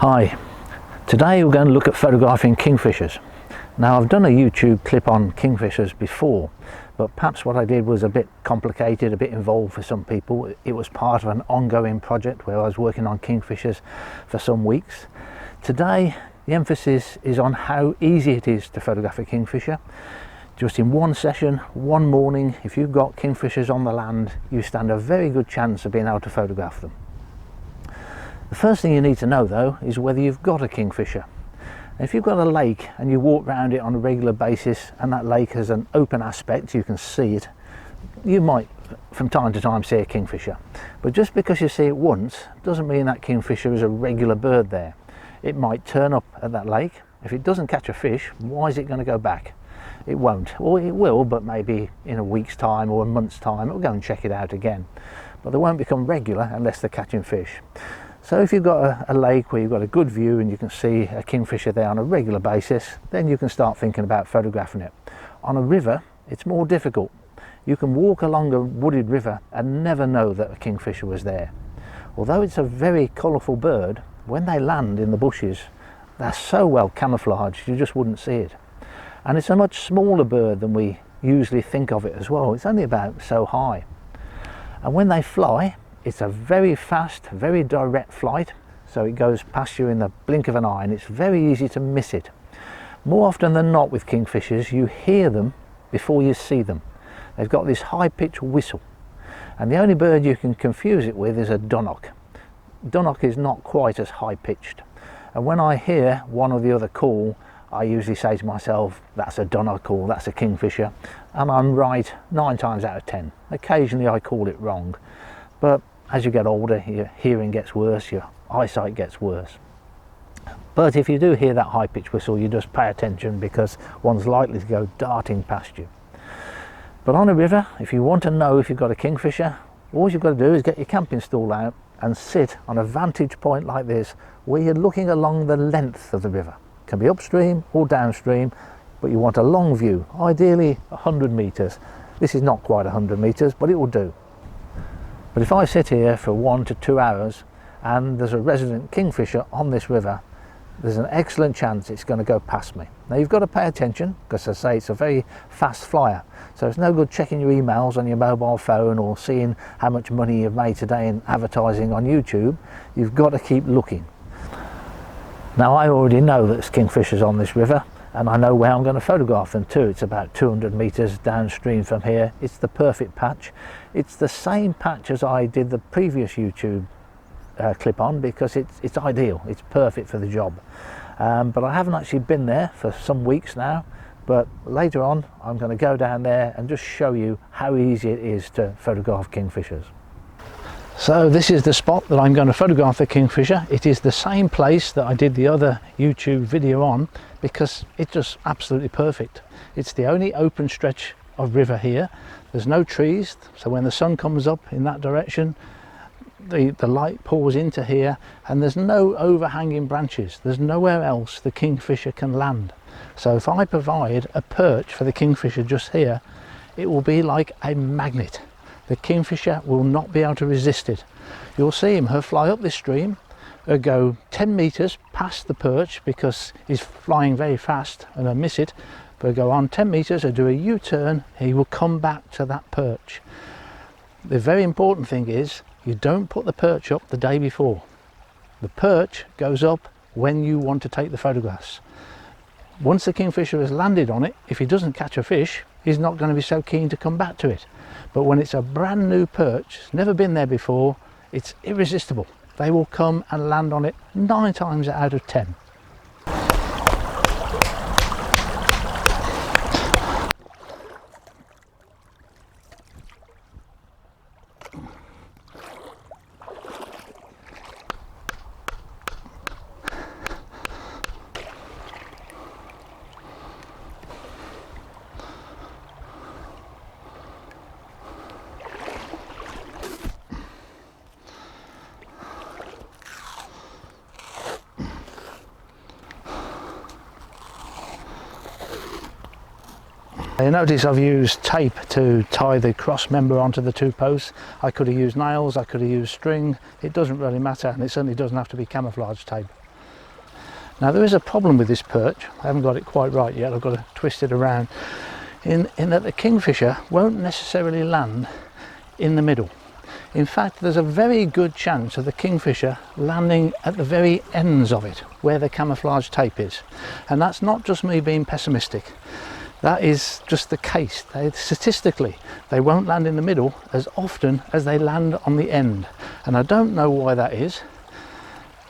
Hi, today we're going to look at photographing kingfishers. Now I've done a YouTube clip on kingfishers before, but perhaps what I did was a bit complicated, a bit involved for some people. It was part of an ongoing project where I was working on kingfishers for some weeks. Today the emphasis is on how easy it is to photograph a kingfisher. Just in one session, one morning, if you've got kingfishers on the land, you stand a very good chance of being able to photograph them. The first thing you need to know though is whether you've got a kingfisher. If you've got a lake and you walk around it on a regular basis and that lake has an open aspect, you can see it, you might from time to time see a kingfisher. But just because you see it once doesn't mean that kingfisher is a regular bird there. It might turn up at that lake. If it doesn't catch a fish, why is it going to go back? It won't. Or it will, but maybe in a week's time or a month's time it'll go and check it out again. But they won't become regular unless they're catching fish. So if you've got a lake where you've got a good view and you can see a kingfisher there on a regular basis, then you can start thinking about photographing it. On a river, it's more difficult. You can walk along a wooded river and never know that a kingfisher was there. Although it's a very colourful bird, when they land in the bushes, they're so well camouflaged you just wouldn't see it. And it's a much smaller bird than we usually think of it as well. It's only about so high. And when they fly, it's a very fast, very direct flight, so it goes past you in the blink of an eye and it's very easy to miss it. More often than not with kingfishers, you hear them before you see them. They've got this high-pitched whistle, and the only bird you can confuse it with is a dunnock. Dunnock is not quite as high-pitched, and when I hear one or the other call, I usually say to myself, that's a dunnock or that's a kingfisher, and I'm right 9 times out of 10. Occasionally I call it wrong, but as you get older, your hearing gets worse, your eyesight gets worse. But if you do hear that high-pitched whistle, you just pay attention because one's likely to go darting past you. But on a river, if you want to know if you've got a kingfisher, all you've got to do is get your camping stool out and sit on a vantage point like this, where you're looking along the length of the river. It can be upstream or downstream, but you want a long view, ideally 100 metres. This is not quite 100 metres, but it will do. But if I sit here for 1 to 2 hours and there's a resident kingfisher on this river, there's an excellent chance it's going to go past me. Now you've got to pay attention, because as I say, it's a very fast flyer, so it's no good checking your emails on your mobile phone or seeing how much money you've made today in advertising on YouTube. You've got to keep looking. Now I already know that there's kingfishers on this river, and I know where I'm going to photograph them too. It's about 200 metres downstream from here. It's the perfect patch. It's the same patch as I did the previous YouTube clip on, because it's ideal. It's perfect for the job. But I haven't actually been there for some weeks now, but later on I'm going to go down there and just show you how easy it is to photograph kingfishers. So this is the spot that I'm going to photograph the kingfisher. It is the same place that I did the other YouTube video on, because it's just absolutely perfect. It's the only open stretch of river here. There's no trees, so when the sun comes up in that direction, the light pours into here, and there's no overhanging branches. There's nowhere else the kingfisher can land. So if I provide a perch for the kingfisher just here, it will be like a magnet. The kingfisher will not be able to resist it. You'll see him, he'll fly up this stream, he'll go 10 metres past the perch because he's flying very fast, and he'll miss it, but he'll go on 10 metres, he'll do a U-turn, he will come back to that perch. The very important thing is, you don't put the perch up the day before. The perch goes up when you want to take the photographs. Once the kingfisher has landed on it, if he doesn't catch a fish, he's not going to be so keen to come back to it. But when it's a brand new perch, it's never been there before, it's irresistible. They will come and land on it 9 times out of 10. You notice I've used tape to tie the cross member onto the 2 posts. I could have used nails, I could have used string. It doesn't really matter, and it certainly doesn't have to be camouflage tape. Now there is a problem with this perch. I haven't got it quite right yet. I've got to twist it around in that the kingfisher won't necessarily land in the middle. In fact, there's a very good chance of the kingfisher landing at the very ends of it, where the camouflage tape is. And that's not just me being pessimistic. That is just the case. Statistically, they won't land in the middle as often as they land on the end. And I don't know why that is.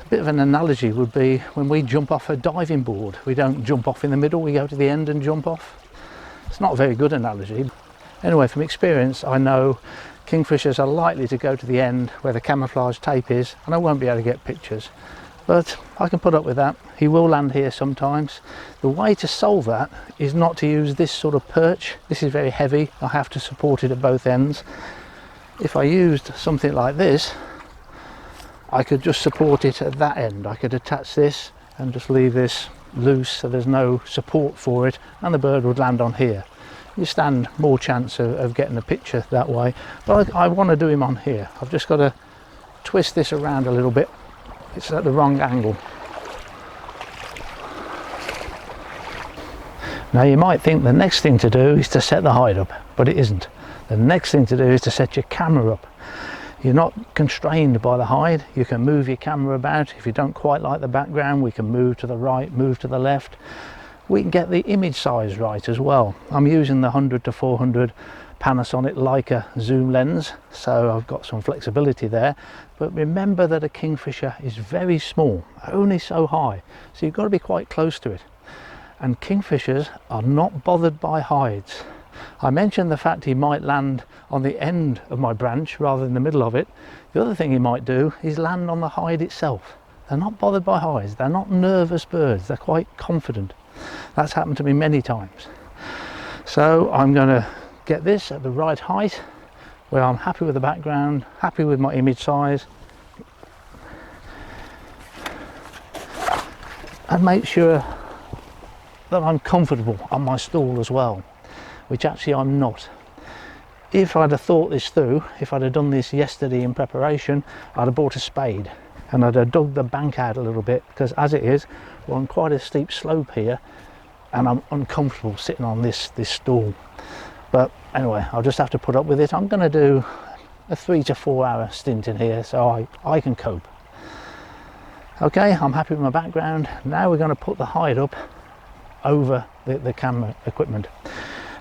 A bit of an analogy would be when we jump off a diving board. We don't jump off in the middle, we go to the end and jump off. It's not a very good analogy. Anyway, from experience, I know kingfishers are likely to go to the end where the camouflage tape is, and I won't be able to get pictures, but I can put up with that. He will land here sometimes. The way to solve that is not to use this sort of perch. This is very heavy. I have to support it at both ends. If I used something like this, I could just support it at that end. I could attach this and just leave this loose so there's no support for it, and the bird would land on here. You stand more chance of getting a picture that way, but I want to do him on here. I've just got to twist this around a little bit. It's at the wrong angle. Now you might think the next thing to do is to set the hide up, but it isn't. The next thing to do is to set your camera up. You're not constrained by the hide. You can move your camera about. If you don't quite like the background, we can move to the right, move to the left. We can get the image size right as well. I'm using the 100 to 400 Panasonic Leica zoom lens, so I've got some flexibility there. But remember that a kingfisher is very small, only so high, so you've got to be quite close to it. And kingfishers are not bothered by hides. I mentioned the fact he might land on the end of my branch rather than the middle of it. The other thing he might do is land on the hide itself. They're not bothered by hides. They're not nervous birds. They're quite confident. That's happened to me many times. So I'm going to get this at the right height where I'm happy with the background, happy with my image size, and make sure that I'm comfortable on my stool as well, which actually I'm not. If I'd have thought this through, if I'd have done this yesterday in preparation, I'd have bought a spade and I'd have dug the bank out a little bit, because as it is, we're on quite a steep slope here and I'm uncomfortable sitting on this stool. But anyway, I'll just have to put up with it. I'm going to do a 3 to 4 hour stint in here, so I can cope. Okay, I'm happy with my background. Now we're going to put the hide up over the camera equipment.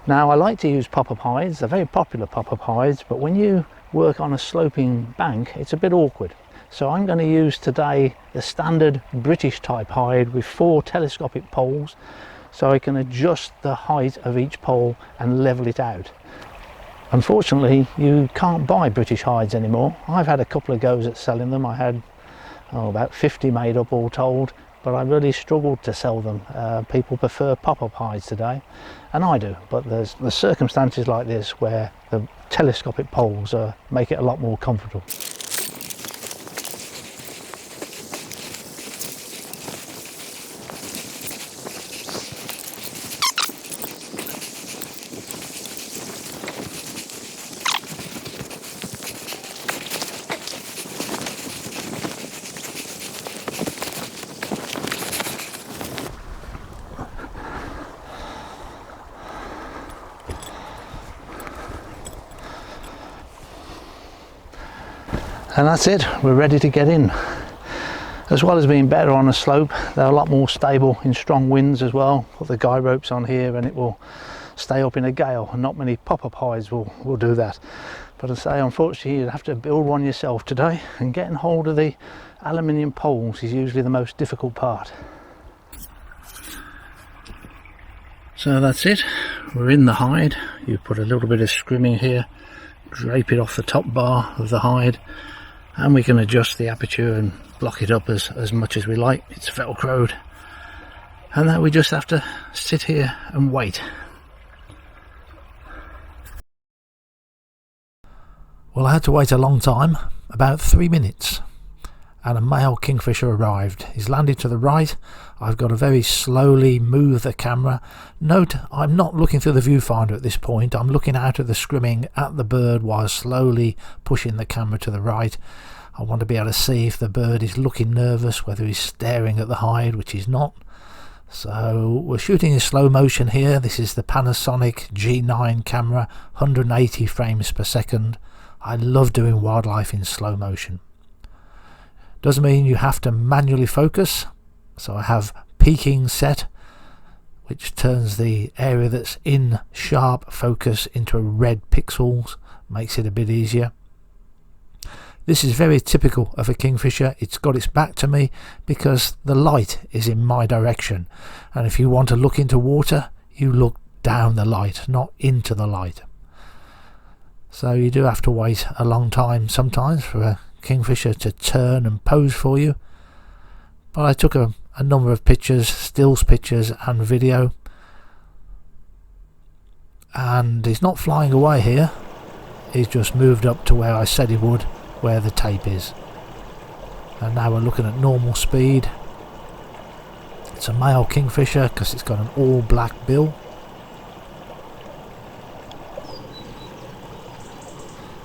Now I like to use pop-up hides. They're very popular, pop-up hides, but when you work on a sloping bank, it's a bit awkward. So I'm going to use today the standard British type hide with 4 telescopic poles, so I can adjust the height of each pole and level it out. Unfortunately, you can't buy British hides anymore. I've had a couple of goes at selling them. I had about 50 made up all told, but I really struggled to sell them. People prefer pop-up hides today, and I do, but there's circumstances like this where the telescopic poles make it a lot more comfortable. And that's it, we're ready to get in. As well as being better on a slope, they're a lot more stable in strong winds as well. Put the guy ropes on here and it will stay up in a gale, and not many pop-up hides will do that. But I say, unfortunately, you'd have to build one yourself today, and getting hold of the aluminium poles is usually the most difficult part. So that's it, we're in the hide. You put a little bit of scrimming here, drape it off the top bar of the hide, and we can adjust the aperture and block it up as much as we like. It's velcroed, and then we just have to sit here and wait. Well, I had to wait a long time, about 3 minutes, and a male kingfisher arrived. He's landed to the right. I've got to very slowly move the camera. Note, I'm not looking through the viewfinder at this point. I'm looking out of the scrimming at the bird while slowly pushing the camera to the right. I want to be able to see if the bird is looking nervous, whether he's staring at the hide, which he's not. So we're shooting in slow motion here. This is the Panasonic G9 camera, 180 frames per second. I love doing wildlife in slow motion. Doesn't mean you have to manually focus. So I have peaking set, which turns the area that's in sharp focus into red pixels, makes it a bit easier. This is very typical of a kingfisher. It's got its back to me because the light is in my direction, and if you want to look into water, you look down the light, not into the light. So you do have to wait a long time sometimes for a kingfisher to turn and pose for you. But I took a number of pictures, stills pictures and video, and he's not flying away here. He's just moved up to where I said he would, where the tape is. And now we're looking at normal speed. It's a male kingfisher because it's got an all black bill.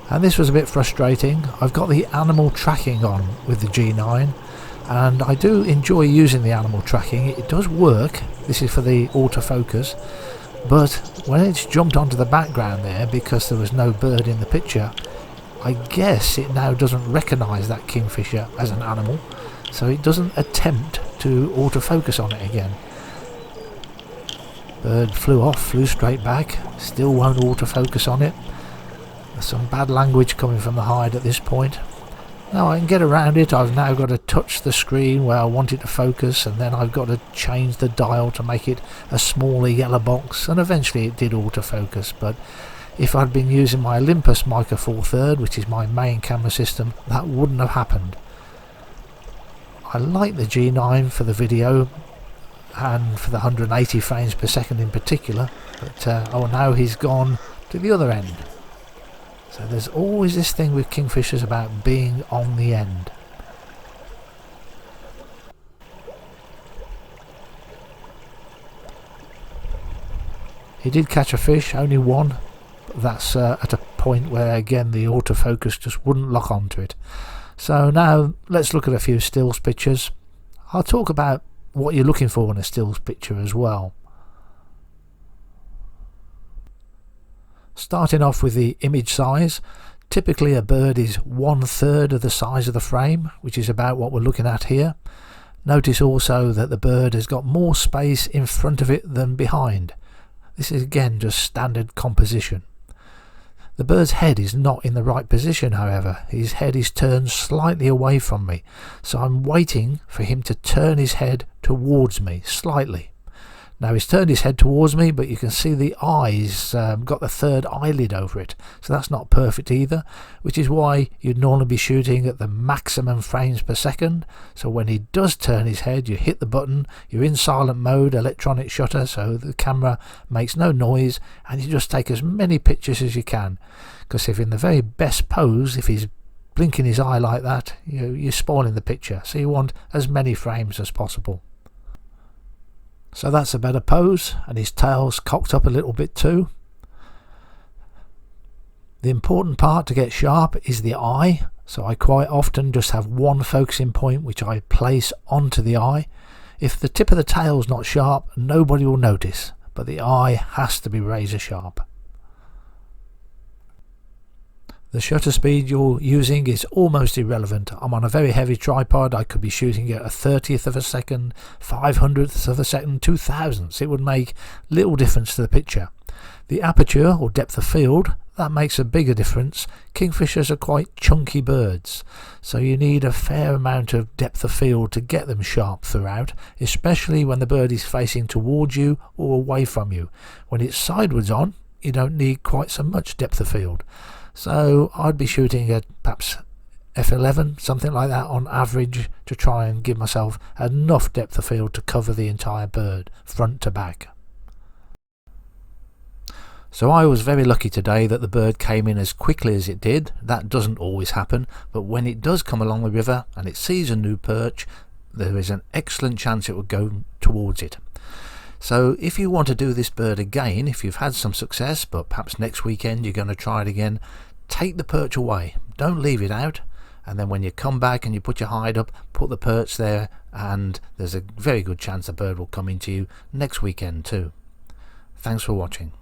And this was a bit frustrating. I've got the animal tracking on with the G9, and I do enjoy using the animal tracking. It does work. This is for the autofocus, but when it's jumped onto the background there, because there was no bird in the picture, I guess it now doesn't recognise that kingfisher as an animal, so it doesn't attempt to autofocus on it again. Bird flew off, flew straight back, still won't autofocus on it. There's some bad language coming from the hide at this point. Now I can get around it. I've now got to touch the screen where I want it to focus, and then I've got to change the dial to make it a smaller yellow box, and eventually it did autofocus. But if I'd been using my Olympus Mica Four Third, which is my main camera system, that wouldn't have happened. I like the G9 for the video and for the 180 frames per second in particular, but oh, now he's gone to the other end. So there's always this thing with kingfishers about being on the end. He did catch a fish, only one. That's at a point where again the autofocus just wouldn't lock onto it. So now let's look at a few stills pictures. I'll talk about what you're looking for in a stills picture as well. Starting off with the image size, typically a bird is 1/3 of the size of the frame, which is about what we're looking at here. Notice also that the bird has got more space in front of it than behind. This is again just standard composition. The bird's head is not in the right position, however. His head is turned slightly away from me, so I'm waiting for him to turn his head towards me slightly. Now he's turned his head towards me, but you can see the eyes got the third eyelid over it, so that's not perfect either, which is why you'd normally be shooting at the maximum frames per second. So when he does turn his head, you hit the button, you're in silent mode, electronic shutter, so the camera makes no noise, and you just take as many pictures as you can, because if in the very best pose, if he's blinking his eye like that, you're spoiling the picture, so you want as many frames as possible. So that's a better pose, and his tail's cocked up a little bit too. The important part to get sharp is the eye, so I quite often just have one focusing point which I place onto the eye. If the tip of the tail's not sharp, nobody will notice, but the eye has to be razor sharp. The shutter speed you're using is almost irrelevant. I'm on a very heavy tripod. I could be shooting at a 30th of a second, 500th of a second, 2000ths. It would make little difference to the picture. The aperture or depth of field, that makes a bigger difference. Kingfishers are quite chunky birds, so you need a fair amount of depth of field to get them sharp throughout, especially when the bird is facing towards you or away from you. When it's sideways on, you don't need quite so much depth of field. So I'd be shooting at perhaps f11, something like that on average, to try and give myself enough depth of field to cover the entire bird, front to back. So I was very lucky today that the bird came in as quickly as it did. That doesn't always happen, but when it does come along the river and it sees a new perch, there is an excellent chance it will go towards it. So if you want to do this bird again, if you've had some success, but perhaps next weekend you're going to try it again, take the perch away. Don't leave it out, and then when you come back and you put your hide up, put the perch there, and there's a very good chance a bird will come into you next weekend too. Thanks for watching.